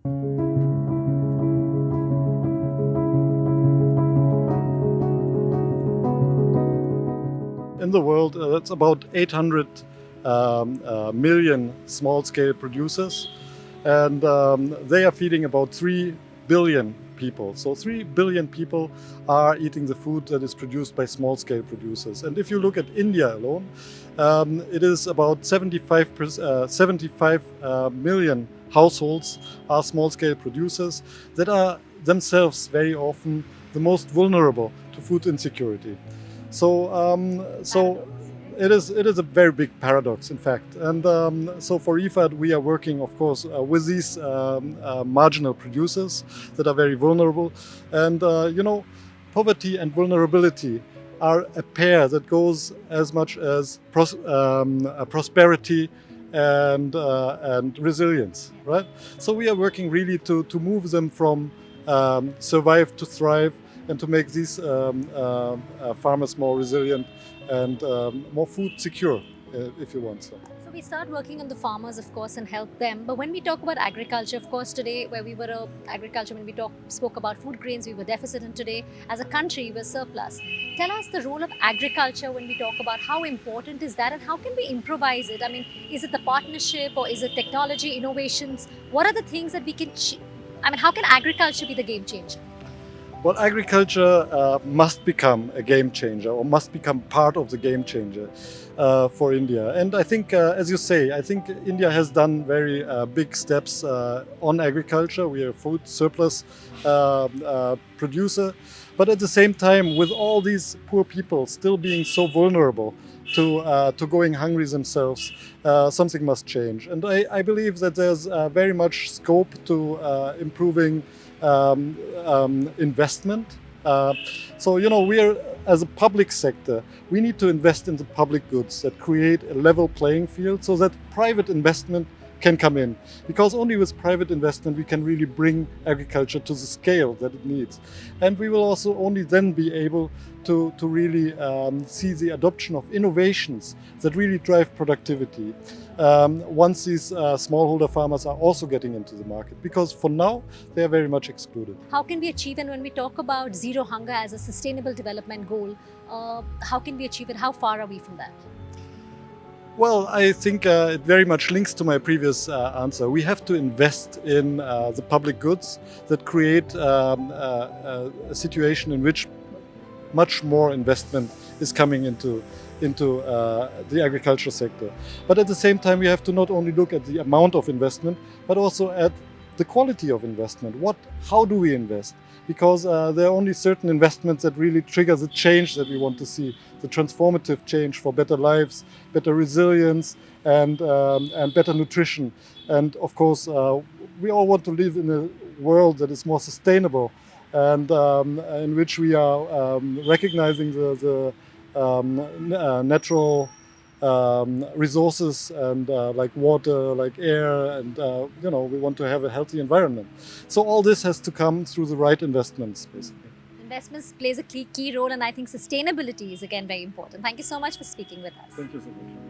In the world, that's about 800 million small-scale producers, and they are feeding about 3 billion people. So 3 billion people are eating the food that is produced by small-scale producers. And if you look at India alone, it is about 75 million households are small-scale producers that are themselves very often the most vulnerable to food insecurity. So it is a very big paradox, in fact. And so for IFAD, we are working, of course, with these marginal producers that are very vulnerable. And poverty and vulnerability are a pair that goes as much as prosperity and resilience, right? So we are working really to move them from survive to thrive, and to make these farmers more resilient and more food secure, if you want so. So we start working on the farmers, of course, and help them. But when we talk about agriculture, of course, today, where we were agriculture, when we spoke about food grains, we were deficit, and today, as a country, we're surplus. Tell us the role of agriculture when we talk about how important is that, and how can we improvise it? I mean, is it the partnership, or is it technology, innovations? What are the things that we can? How can agriculture be the game changer? Well, agriculture must become a game changer, or must become part of the game changer for India. And I think, as you say, I think India has done very big steps on agriculture. We are a food surplus producer. But at the same time, with all these poor people still being so vulnerable to going hungry themselves, something must change. And I believe that there's very much scope to improving investment. So, we are, as a public sector, we need to invest in the public goods that create a level playing field so that private investment can come in. Because only with private investment we can really bring agriculture to the scale that it needs. And we will also only then be able to really see the adoption of innovations that really drive productivity. Once these smallholder farmers are also getting into the market, because for now they are very much excluded. How can we achieve, and when we talk about zero hunger as a sustainable development goal, how can we achieve it? How far are we from that? Well, I think it very much links to my previous answer. We have to invest in the public goods that create a situation in which much more investment is coming into the agriculture sector. But at the same time, we have to not only look at the amount of investment, but also at the quality of investment. How do we invest? Because there are only certain investments that really trigger the change that we want to see, the transformative change for better lives, better resilience, and better nutrition. And of course, we all want to live in a world that is more sustainable, and in which we are recognizing the natural resources and like water, like air, and we want to have a healthy environment. So all this has to come through the right investments, basically. Investments plays a key role, and I think sustainability is again very important. Thank you so much for speaking with us. Thank you so much.